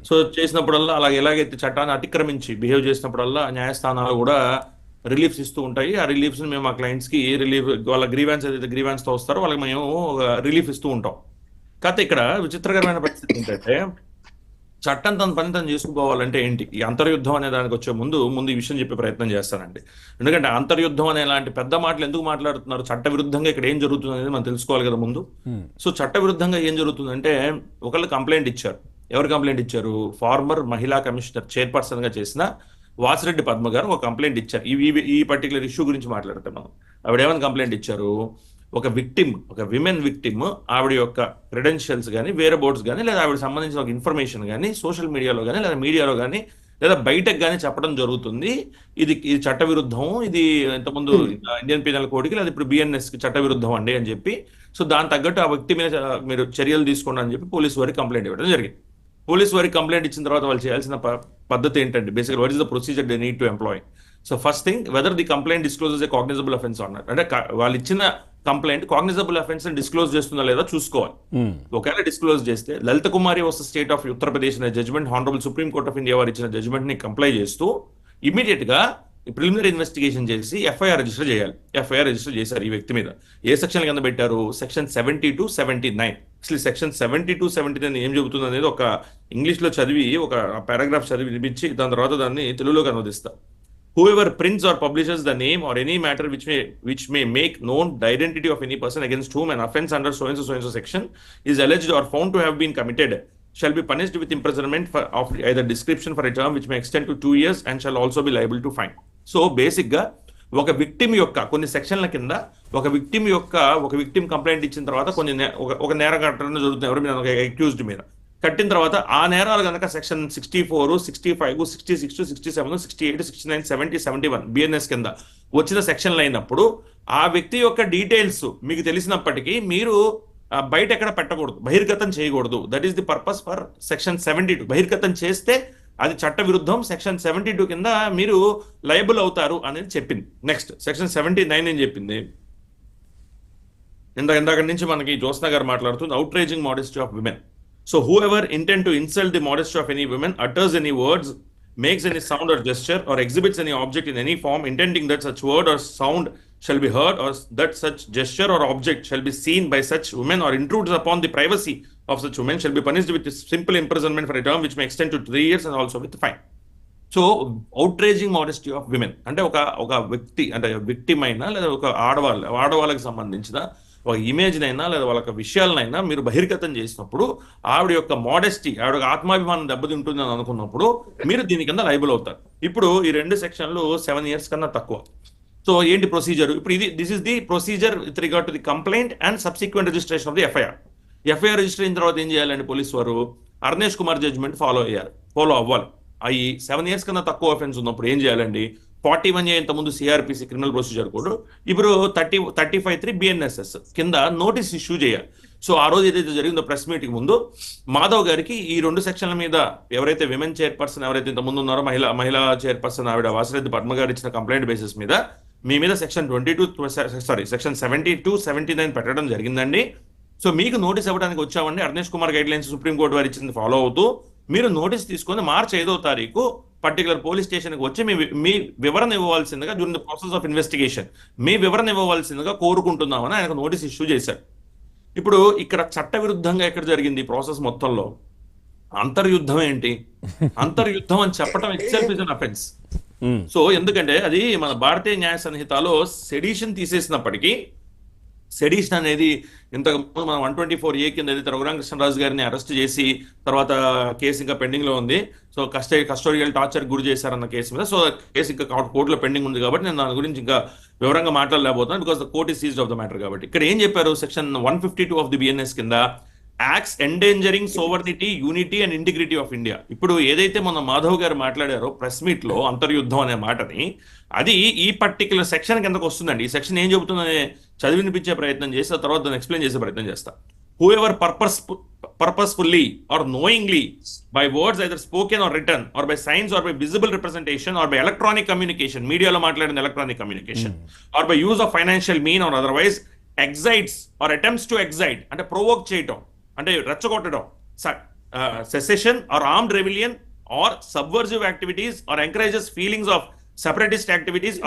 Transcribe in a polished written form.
So చేసినప్పుడల్లా అలా ఎలాగైతే చట్టాన్ని అతిక్రమించి బిహేవ్ చేసినప్పుడల్లా న్యాయస్థానాలు కూడా రిలీఫ్స్ ఇస్తూ ఉంటాయి. ఆ రిలీఫ్స్ ని మేము మా క్లయింట్స్ కి రిలీఫ్, వాళ్ళ గ్రీవెన్స్ ఏదైతే గ్రీవెన్స్ తో వస్తారో వాళ్ళకి మేము రిలీఫ్ ఇస్తూ ఉంటాం. కాకపోతే ఇక్కడ విచిత్రకరమైన పరిస్థితి ఏంటంటే, చట్టం తన పని తను చేసుకుపోవాలంటే ఏంటి, ఈ అంతర్యుద్ధం అనే దానికి వచ్చే ముందు ముందు ఈ విషయం చెప్పే ప్రయత్నం చేస్తానండి. ఎందుకంటే అంతర్యుద్ధం అనే లాంటి పెద్ద మాటలు ఎందుకు మాట్లాడుతున్నారు, చట్ట విరుద్ధంగా ఇక్కడ ఏం జరుగుతుంది అనేది మనం తెలుసుకోవాలి కదా ముందు. సో చట్ట విరుద్ధంగా ఏం జరుగుతుందంటే, ఒకళ్ళు కంప్లైంట్ ఇచ్చారు. ఎవరు కంప్లైంట్ ఇచ్చారు? ఫార్మర్ మహిళా కమిషనర్ చైర్పర్సన్ గా చేసిన వాసిరెడ్డి పద్మ గారు ఒక కంప్లైంట్ ఇచ్చారు. ఈ పర్టికులర్ ఇష్యూ గురించి మాట్లాడతాం మనం. ఆవిడ ఏమైనా కంప్లైంట్ ఇచ్చారు? ఒక విక్టిమ్, ఒక విమెన్ విక్టిమ్, ఆవిడ యొక్క క్రెడెన్షియల్స్ కానీ, వేరే బోర్డ్స్ కానీ, లేదా ఆవిడ సంబంధించిన ఒక ఇన్ఫర్మేషన్ కానీ సోషల్ మీడియాలో కానీ, లేదా మీడియాలో కానీ, లేదా బయటకు కానీ చెప్పడం జరుగుతుంది. ఇది చట్ట విరుద్ధం, ఇది ఇంతకుముందు ఇండియన్ పీనల్ కోడ్కి లేదా ఇప్పుడు బిఎన్ఎస్ కి చట్ట విరుద్ధం అండి అని చెప్పి, సో దాని తగ్గట్టు ఆ వ్యక్తి మీద మీరు చర్యలు తీసుకోండి అని చెప్పి పోలీసు వారికి కంప్లైంట్ ఇవ్వడం జరిగింది. పోలీసు వారికి కంప్లైంట్ ఇచ్చిన తర్వాత వాళ్ళు చేయాల్సిన పద్ధతి ఏంటంటే, బేసిక్గా what is the procedure they need to employ. So first thing, whether the complaint discloses a cognizable offence అన్నారు. అంటే వాళ్ళు ఇచ్చిన కంప్లైంట్ కాగ్నిజబుల్ అఫెన్స్ డిస్క్లోజ్ చేస్తుందా లేదా చూసుకోవాలి. ఒకవేళ డిస్క్లోజ్ చేస్తే, Lalita Kumari versus state of Uttar Pradesh అనే judgement honourable supreme court of India వారు ఇచ్చిన జడ్జ్మెంట్ ని కంప్లై చేస్తూ ఇమీడియట్ గా ప్రిలిమినరీ ఇన్వెస్టిగేషన్ చేసి ఎఫ్ఐఆర్ రిజిస్టర్ చేయాలి. ఎఫ్ఐఆర్ రిజిస్టర్ చేశారు ఈ వ్యక్తి మీద. ఏ సెక్షన్ కింద పెట్టారు? సెక్షన్ 72-79. అసలు సెక్షన్ 72-79 ఏం చెబుతుంది అనేది ఒక ఇంగ్లీష్ లో చదివి, ఒక పారాగ్రాఫ్ చదివి వినిపించి దాని తర్వాత దాన్ని తెలుగులోకి అనువదిస్తా. Whoever prints or publishes the name or any matter which may make known the identity of any person against whom an offence under so and so section is alleged or found to have been committed shall be punished with imprisonment of either description for a term which may extend to 2 years and shall also be liable to fine. So basic గా ఒక victim యొక్క కొన్ని సెక్షన్ల కింద ఒక victim complaint ఇచ్చిన తర్వాత కొన్ని ఒక నేర ఘటన జరుగుతుంది ఎవరి మీద, ఒక అక్యూజ్డ్ మీద కట్టిన తర్వాత ఆ నేరాలు కనుక సెక్షన్ 64, 65, 66, 67, 68, 69, 70, 71 బిఎన్ఎస్ కింద వచ్చిన సెక్షన్లు అయినప్పుడు ఆ వ్యక్తి యొక్క డీటెయిల్స్ మీకు తెలిసినప్పటికీ మీరు బయట ఎక్కడ పెట్టకూడదు, బహిర్గతం చేయకూడదు. That is the purpose for section 72. బహిర్గతం చేస్తే అది చట్ట విరుద్ధం, సెక్షన్ 72 కింద మీరు లయబుల్ అవుతారు అనేది చెప్పింది. నెక్స్ట్ సెక్షన్ 79 ఏం చెప్పింది? ఇందాక నుంచి మనకి జ్యోత్స్న గారు మాట్లాడుతుంది outraging modesty of women. So whoever intend to insult the modesty of any woman, utters any words, makes any sound or gesture, or exhibits any object in any form, intending that such word or sound shall be heard, or that such gesture or object shall be seen by such women, or intrudes upon the privacy of such women, shall be punished with simple imprisonment for a term which may extend to 3 years and also with fine. So outraging modesty of women అంటే ఒక వ్యక్తి అంటే victim అయినా లేదా ఒక ఆడవాళ్ళకి సంబంధించిన ఒక ఇమేజ్ నైనా లేదా వాళ్ళ విషయాలనైనా మీరు బహిర్గతం చేసినప్పుడు ఆవిడ యొక్క మోడెస్టీ, ఆవిడ ఆత్మాభిమానం దెబ్బతింటుంది అని అనుకున్నప్పుడు మీరు దీని కింద లైబుల్ అవుతారు. ఇప్పుడు ఈ 2 సెక్షన్లు 7 years కన్నా తక్కువ. సో ఏంటి ప్రొసీజర్? ఇప్పుడు this is the procedure with regard to the complaint and subsequent registration of the FIR. FIR register అయిన తర్వాత ఏం చేయాలండి? పోలీసు వారు అర్నేష్ కుమార్ జడ్జ్మెంట్ ఫాలో అవ్వాలి. అవి 7 years కన్నా తక్కువ అఫెన్స్ ఉన్నప్పుడు ఏం చేయాలండి? 41A ఇంతకుముందు సిఆర్పిసి క్రిమినల్ ప్రొసీజర్ కోడ్, ఇప్పుడు 35(3) బిఎన్ఎస్ఎస్ కింద నోటీస్ ఇష్యూ చేయాలి. సో ఆ రోజు ఏదైతే జరిగిందో ప్రెస్ మీటింగ్ ముందు మాధవ్ గారికి ఈ 2 సెక్షన్ల మీద ఎవరైతే విమెన్ చైర్పర్సన్ ఎవరైతే ఇంత ముందు ఉన్నారో మహిళా చైర్పర్సన్ ఆవిడ వాసిరెడ్డి పద్మ గారు ఇచ్చిన కంప్లైంట్ బేసిస్ మీద మీ మీద సెక్షన్ 72-79 పెట్టడం జరిగిందండి. సో మీకు నోటీస్ ఇవ్వడానికి వచ్చామండి. Arnesh Kumar guide lines supreme court వారు ఇచ్చింది ఫాలో అవుతూ మీరు నోటీస్ తీసుకొని March 5వ తారీఖు పర్టికులర్ పోలీస్ స్టేషన్కి వచ్చి మీ వివరణ ఇవ్వవలసిందిగా during the process of investigation మీ వివరణ ఇవ్వవలసిందిగా కోరుకుంటున్నామని ఆయనకు నోటీస్ ఇష్యూ చేశారు. ఇప్పుడు ఇక్కడ చట్ట విరుద్ధంగా ఎక్కడ జరిగింది ప్రాసెస్ మొత్తంలో? అంతర్యుద్ధం ఏంటి? అంతర్యుద్ధం అని చెప్పడం itself is an offence. So ఎందుకంటే అది మన భారతీయ న్యాయ సంహితలో సెడిషన్ తీసేసినప్పటికీ, సెడిషన్ అనేది ఇంతకుముందు మనం 124A కింద ఏదైతే రఘురామకృష్ణరాజు గారిని అరెస్ట్ చేసి తర్వాత కేసు ఇంకా పెండింగ్ లో ఉంది. సో కస్టోడియల్ టార్చర్ గురి చేశారన్న కేసు మీద. సో కేసు ఇంకా కోర్టులో పెండింగ్ ఉంది కాబట్టి నేను దాని గురించి ఇంకా వివరంగా మాట్లాడలేకపోతున్నాను, because the court is seized of the matter. కాబట్టి ఇక్కడ ఏం చెప్పారు? సెక్షన్ 152 ఆఫ్ ది బిఎన్ఎస్ కింద acts endangering sovereignty, unity and integrity of India. ఇప్పుడు ఏదైతే మన మాధవ్ గారు మాట్లాడారో ప్రెస్ మీట్ లో అంతర్యుద్ధం అనే మాటని, అది ఈ పర్టికులర్ సెక్షన్ కిందకు వస్తుందండి. ఈ సెక్షన్ ఏం చెబుతుందని చదివినిపించే ప్రయత్నం చేసి ఆ తర్వాత దాన్ని ఎక్స్ప్లెయిన్ చేసే ప్రయత్నం చేస్తా. Whoever purposefully or knowingly by words either spoken or written or by signs or by visible representation or by electronic communication, మీడియాలో మాట్లాడిన electronic communication, or by use of financial mean or otherwise excites or attempts to excite అంటే provoke చేయటం అంటే రెచ్చగొట్టడం secession or armed rebellion or subversive activities or encourages feelings of separatist activities